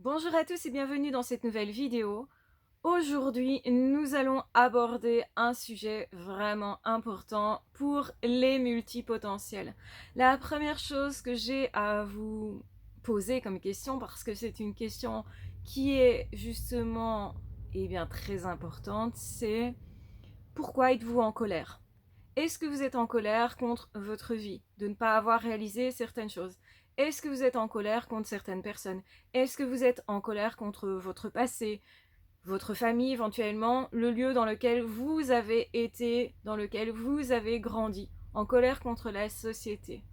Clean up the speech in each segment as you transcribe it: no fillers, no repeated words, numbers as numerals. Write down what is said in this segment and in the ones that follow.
Bonjour à tous et bienvenue dans cette nouvelle vidéo. Aujourd'hui, nous allons aborder un sujet vraiment important pour les multipotentiels. La première chose que j'ai à vous poser comme question, parce que c'est une question qui est justement très importante, c'est pourquoi êtes-vous en colère? Est-ce que vous êtes en colère contre votre vie, de ne pas avoir réalisé certaines choses? Est-ce que vous êtes en colère contre certaines personnes? Est-ce que vous êtes en colère contre votre passé, votre famille éventuellement, le lieu dans lequel vous avez été, dans lequel vous avez grandi? En colère contre la société.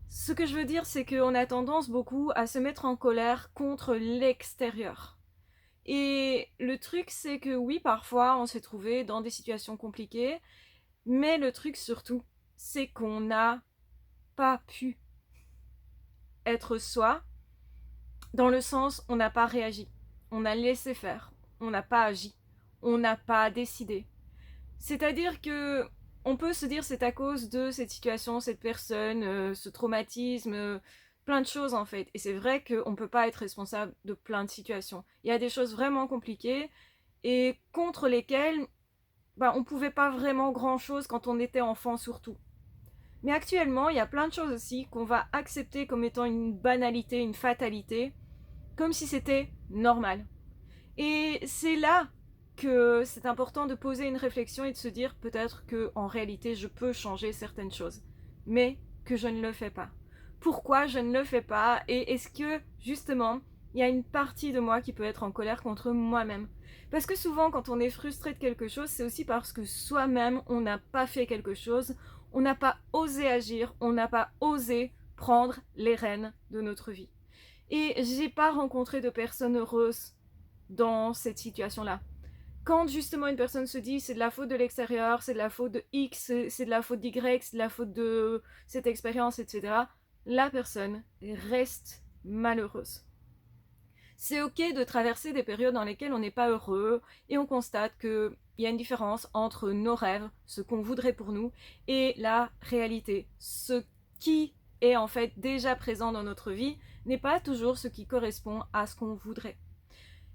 Ce que je veux dire, c'est qu'on a tendance beaucoup à se mettre en colère contre l'extérieur. Et le truc, c'est que oui, parfois, on s'est trouvé dans des situations compliquées, mais le truc surtout, c'est qu'on n'a pas pu être soi, dans le sens on n'a pas réagi, on a laissé faire, on n'a pas agi, on n'a pas décidé. C'est-à-dire que on peut se dire c'est à cause de cette situation, cette personne, ce traumatisme, plein de choses en fait. Et c'est vrai qu'on ne peut pas être responsable de plein de situations. Il y a des choses vraiment compliquées et contre lesquelles on ne pouvait pas vraiment grand-chose quand on était enfant surtout. Mais actuellement, il y a plein de choses aussi qu'on va accepter comme étant une banalité, une fatalité, comme si c'était normal. Et c'est là que c'est important de poser une réflexion et de se dire peut-être que en réalité je peux changer certaines choses, mais que je ne le fais pas. Pourquoi je ne le fais pas? Et est-ce que justement il y a une partie de moi qui peut être en colère contre moi-même? Parce que souvent quand on est frustré de quelque chose, c'est aussi parce que soi-même on n'a pas fait quelque chose, on n'a pas osé agir, on n'a pas osé prendre les rênes de notre vie. Et j'ai pas rencontré de personnes heureuses dans cette situation-là. Quand justement une personne se dit c'est de la faute de l'extérieur, c'est de la faute de X, c'est de la faute d'Y, c'est de la faute de cette expérience, etc., la personne reste malheureuse. C'est ok de traverser des périodes dans lesquelles on n'est pas heureux et on constate qu'il y a une différence entre nos rêves, ce qu'on voudrait pour nous, et la réalité. Ce qui est en fait déjà présent dans notre vie n'est pas toujours ce qui correspond à ce qu'on voudrait.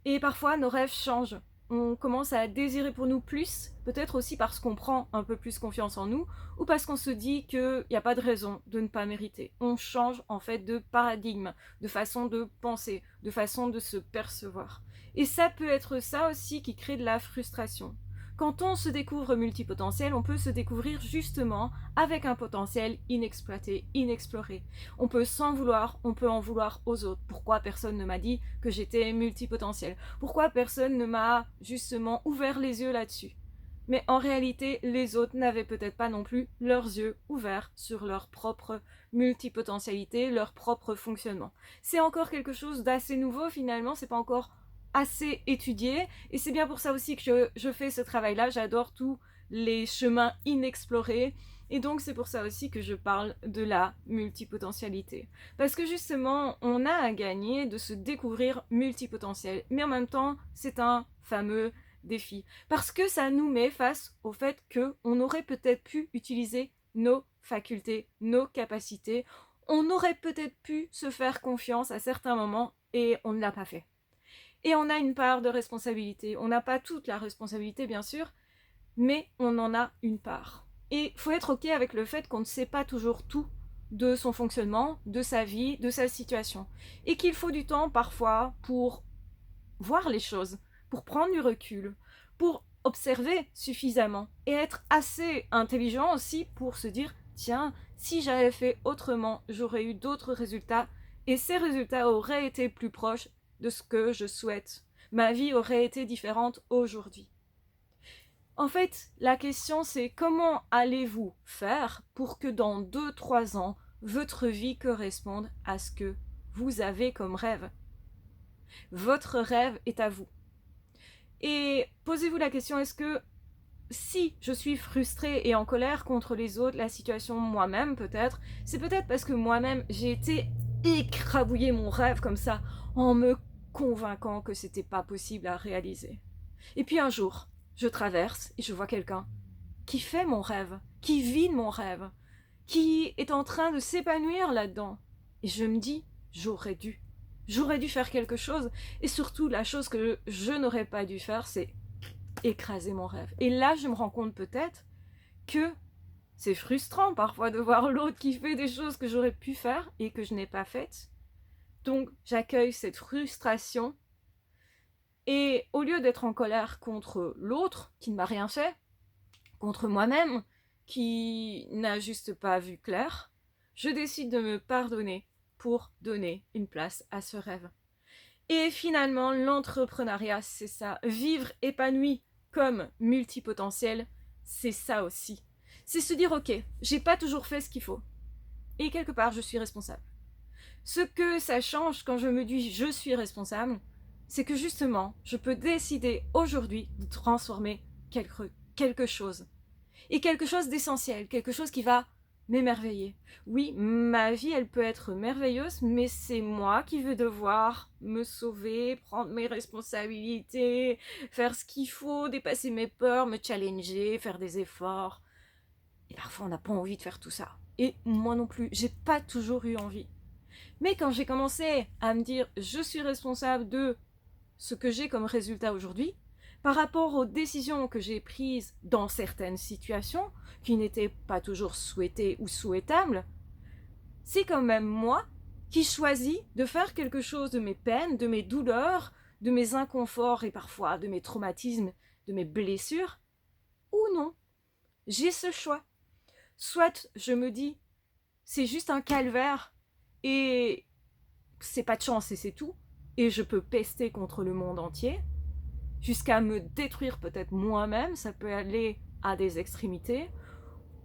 Et parfois, nos rêves changent. On commence à désirer pour nous plus, peut-être aussi parce qu'on prend un peu plus confiance en nous, ou parce qu'on se dit qu'il n'y a pas de raison de ne pas mériter. On change en fait de paradigme, de façon de penser, de façon de se percevoir. Et ça peut être ça aussi qui crée de la frustration. Quand on se découvre multipotentiel, on peut se découvrir justement avec un potentiel inexploité, inexploré. On peut s'en vouloir, on peut en vouloir aux autres. Pourquoi personne ne m'a dit que j'étais multipotentiel? Pourquoi personne ne m'a justement ouvert les yeux là-dessus? Mais en réalité, les autres n'avaient peut-être pas non plus leurs yeux ouverts sur leur propre multipotentialité, leur propre fonctionnement. C'est encore quelque chose d'assez nouveau finalement, c'est pas encore assez étudié, et c'est bien pour ça aussi que je fais ce travail-là. J'adore tous les chemins inexplorés, et donc c'est pour ça aussi que je parle de la multipotentialité. Parce que justement, on a à gagner de se découvrir multipotentiel, mais en même temps, c'est un fameux défi. Parce que ça nous met face au fait qu'on aurait peut-être pu utiliser nos facultés, nos capacités, on aurait peut-être pu se faire confiance à certains moments et on ne l'a pas fait. Et on a une part de responsabilité. On n'a pas toute la responsabilité, bien sûr, mais on en a une part. Et il faut être ok avec le fait qu'on ne sait pas toujours tout de son fonctionnement, de sa vie, de sa situation. Et qu'il faut du temps parfois pour voir les choses, pour prendre du recul, pour observer suffisamment et être assez intelligent aussi pour se dire tiens, si j'avais fait autrement, j'aurais eu d'autres résultats et ces résultats auraient été plus proches de ce que je souhaite. Ma vie aurait été différente aujourd'hui. En fait, la question c'est comment allez-vous faire pour que dans 2-3 ans, votre vie corresponde à ce que vous avez comme rêve. Votre rêve est à vous. Et posez-vous la question, est-ce que si je suis frustrée et en colère contre les autres, la situation moi-même peut-être, c'est peut-être parce que moi-même j'ai été écrabouiller mon rêve comme ça en me convainquant que c'était pas possible à réaliser. Et puis un jour, je traverse et je vois quelqu'un qui fait mon rêve, qui vit mon rêve, qui est en train de s'épanouir là-dedans. Et je me dis, j'aurais dû. j'aurais dû faire quelque chose. Et surtout, la chose que je n'aurais pas dû faire, c'est écraser mon rêve. Et là, je me rends compte peut-être que c'est frustrant parfois de voir l'autre qui fait des choses que j'aurais pu faire et que je n'ai pas faites. Donc, j'accueille cette frustration. Et au lieu d'être en colère contre l'autre qui ne m'a rien fait, contre moi-même qui n'a juste pas vu clair, je décide de me pardonner pour donner une place à ce rêve. Et finalement, l'entrepreneuriat, c'est ça. Vivre épanoui comme multipotentiel, c'est ça aussi. C'est se dire, ok, j'ai pas toujours fait ce qu'il faut. Et quelque part, je suis responsable. Ce que ça change quand je me dis je suis responsable, c'est que justement, je peux décider aujourd'hui de transformer quelque chose. Et quelque chose d'essentiel, quelque chose qui va m'émerveiller. Oui, ma vie, elle peut être merveilleuse, mais c'est moi qui vais devoir me sauver, prendre mes responsabilités, faire ce qu'il faut, dépasser mes peurs, me challenger, faire des efforts. Et parfois, on n'a pas envie de faire tout ça. Et moi non plus, j'ai pas toujours eu envie. Mais quand j'ai commencé à me dire je suis responsable de ce que j'ai comme résultat aujourd'hui, par rapport aux décisions que j'ai prises dans certaines situations, qui n'étaient pas toujours souhaitées ou souhaitables, c'est quand même moi qui choisis de faire quelque chose de mes peines, de mes douleurs, de mes inconforts et parfois de mes traumatismes, de mes blessures, ou non. J'ai ce choix. Soit je me dis, c'est juste un calvaire et c'est pas de chance et c'est tout, et je peux pester contre le monde entier, jusqu'à me détruire peut-être moi-même, ça peut aller à des extrémités,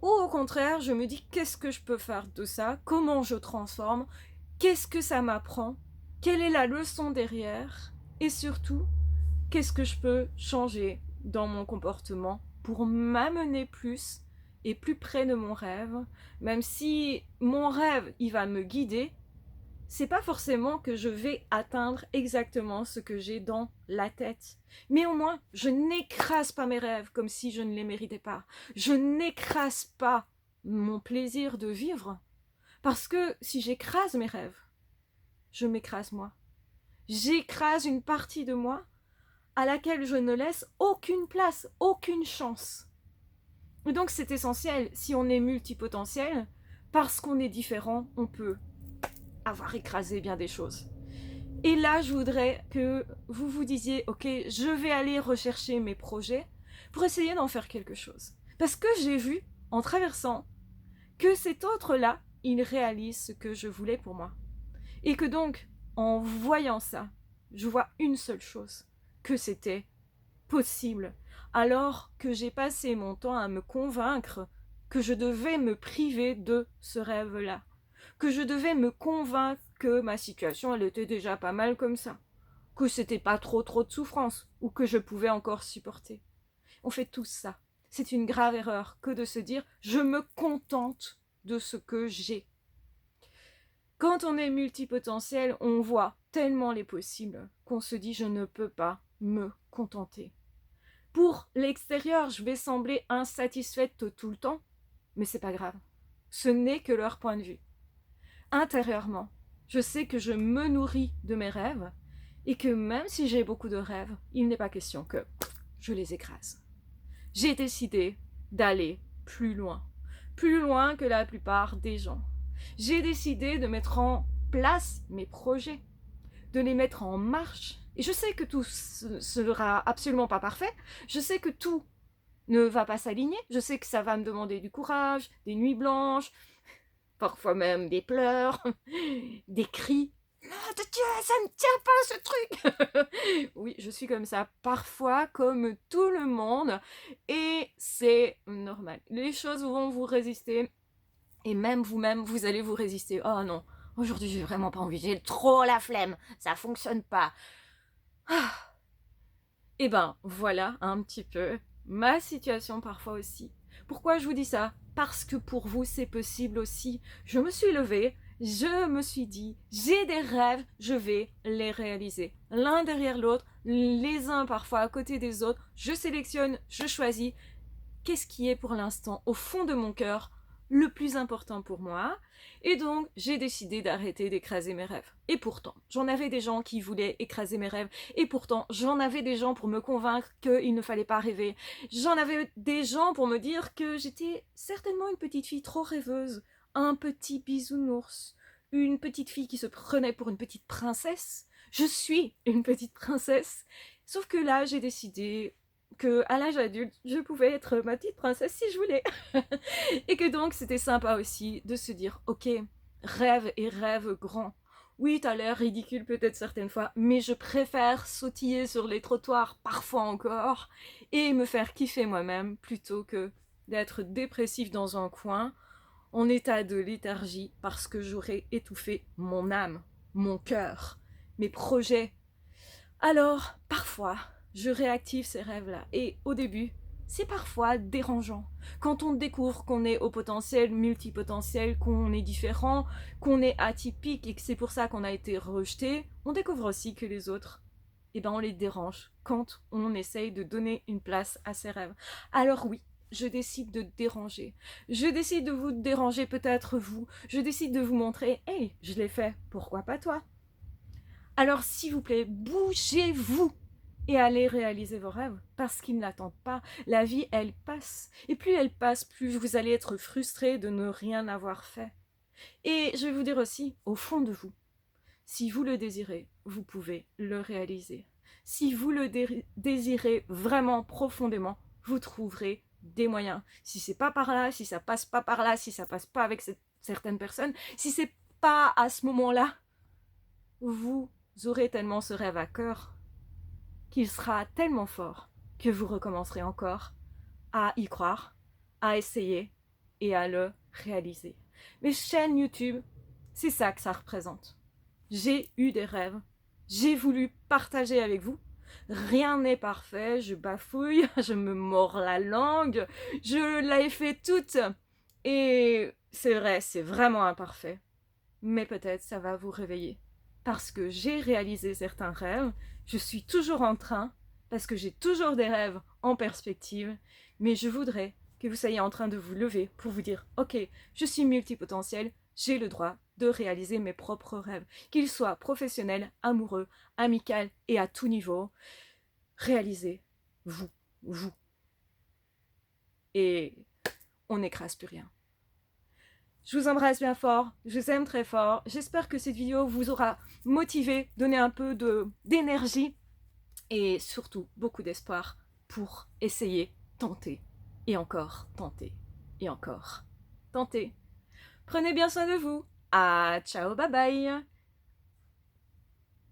ou au contraire, je me dis qu'est-ce que je peux faire de ça, comment je transforme, qu'est-ce que ça m'apprend, quelle est la leçon derrière, et surtout, qu'est-ce que je peux changer dans mon comportement pour m'amener plus et plus près de mon rêve, même si mon rêve, il va me guider, c'est pas forcément que je vais atteindre exactement ce que j'ai dans la tête. Mais au moins, je n'écrase pas mes rêves comme si je ne les méritais pas. Je n'écrase pas mon plaisir de vivre. Parce que si j'écrase mes rêves, je m'écrase moi. J'écrase une partie de moi à laquelle je ne laisse aucune place, aucune chance. Et donc c'est essentiel, si on est multipotentiel, parce qu'on est différent, on peut avoir écrasé bien des choses. Et là, je voudrais que vous vous disiez, ok, je vais aller rechercher mes projets pour essayer d'en faire quelque chose. Parce que j'ai vu, en traversant, que cet autre-là, il réalise ce que je voulais pour moi. Et que donc, en voyant ça, je vois une seule chose, que c'était possible. Alors que j'ai passé mon temps à me convaincre que je devais me priver de ce rêve-là. Que je devais me convaincre que ma situation, elle était déjà pas mal comme ça. Que c'était pas trop de souffrance, ou que je pouvais encore supporter. On fait tous ça. C'est une grave erreur que de se dire « je me contente de ce que j'ai ». Quand on est multipotentiel, on voit tellement les possibles qu'on se dit « je ne peux pas me contenter ». Pour l'extérieur, je vais sembler insatisfaite tout le temps, mais c'est pas grave. Ce n'est que leur point de vue. Intérieurement, je sais que je me nourris de mes rêves et que même si j'ai beaucoup de rêves, il n'est pas question que je les écrase. J'ai décidé d'aller plus loin que la plupart des gens. J'ai décidé de mettre en place mes projets, de les mettre en marche. Et je sais que tout sera absolument pas parfait. Je sais que tout ne va pas s'aligner. Je sais que ça va me demander du courage, des nuits blanches, parfois même des pleurs, des cris. Oh de Dieu, ça ne tient pas ce truc. Oui, je suis comme ça, parfois comme tout le monde, et c'est normal. Les choses vont vous résister, et même vous-même, vous allez vous résister. Oh non, aujourd'hui j'ai vraiment pas envie, j'ai trop la flemme, ça fonctionne pas. Et ben voilà un petit peu ma situation parfois aussi. Pourquoi je vous dis ça? Parce que pour vous c'est possible aussi. Je me suis levée, je me suis dit, j'ai des rêves, je vais les réaliser. L'un derrière l'autre, les uns parfois à côté des autres, je sélectionne, je choisis. Qu'est-ce qui est pour l'instant au fond de mon cœur le plus important pour moi. Et donc, j'ai décidé d'arrêter d'écraser mes rêves. Et pourtant, j'en avais des gens qui voulaient écraser mes rêves. Et pourtant, j'en avais des gens pour me convaincre qu'il ne fallait pas rêver. J'en avais des gens pour me dire que j'étais certainement une petite fille trop rêveuse, un petit bisounours, une petite fille qui se prenait pour une petite princesse. Je suis une petite princesse. Sauf que là, j'ai décidé que à l'âge adulte, je pouvais être ma petite princesse si je voulais. Et que donc, c'était sympa aussi de se dire, ok, rêve et rêve grand. Oui, t'as l'air ridicule peut-être certaines fois, mais je préfère sautiller sur les trottoirs, parfois encore, et me faire kiffer moi-même, plutôt que d'être dépressif dans un coin, en état de léthargie, parce que j'aurais étouffé mon âme, mon cœur, mes projets. Alors, parfois, je réactive ces rêves-là. Et au début, c'est parfois dérangeant. Quand on découvre qu'on est au potentiel, multipotentiel, qu'on est différent, qu'on est atypique et que c'est pour ça qu'on a été rejeté, on découvre aussi que les autres, eh ben on les dérange quand on essaye de donner une place à ses rêves. Alors oui, je décide de déranger. Je décide de vous déranger peut-être vous. Je décide de vous montrer, hey, je l'ai fait, pourquoi pas toi? Alors s'il vous plaît, bougez-vous et allez réaliser vos rêves, parce qu'ils n'attendent pas. La vie, elle passe. Et plus elle passe, plus vous allez être frustré de ne rien avoir fait. Et je vais vous dire aussi, au fond de vous, si vous le désirez, vous pouvez le réaliser. Si vous le désirez vraiment profondément, vous trouverez des moyens. Si c'est pas par là, si ça passe pas par là, si ça passe pas avec certaines personnes, si c'est pas à ce moment-là, vous aurez tellement ce rêve à cœur qu'il sera tellement fort que vous recommencerez encore à y croire, à essayer et à le réaliser. Mes chaînes YouTube, c'est ça que ça représente. J'ai eu des rêves, j'ai voulu partager avec vous. Rien n'est parfait, je bafouille, je me mords la langue, je l'ai fait toute. Et c'est vrai, c'est vraiment imparfait. Mais peut-être ça va vous réveiller. Parce que j'ai réalisé certains rêves, je suis toujours en train, parce que j'ai toujours des rêves en perspective, mais je voudrais que vous soyez en train de vous lever pour vous dire, ok, je suis multipotentiel, j'ai le droit de réaliser mes propres rêves, qu'ils soient professionnels, amoureux, amicaux et à tout niveau. Réalisez, vous. Et on n'écrase plus rien. Je vous embrasse bien fort, je vous aime très fort. J'espère que cette vidéo vous aura motivé, donné un peu d'énergie et surtout beaucoup d'espoir pour essayer, tenter et encore tenter et encore tenter. Prenez bien soin de vous. Ah, ciao, bye bye.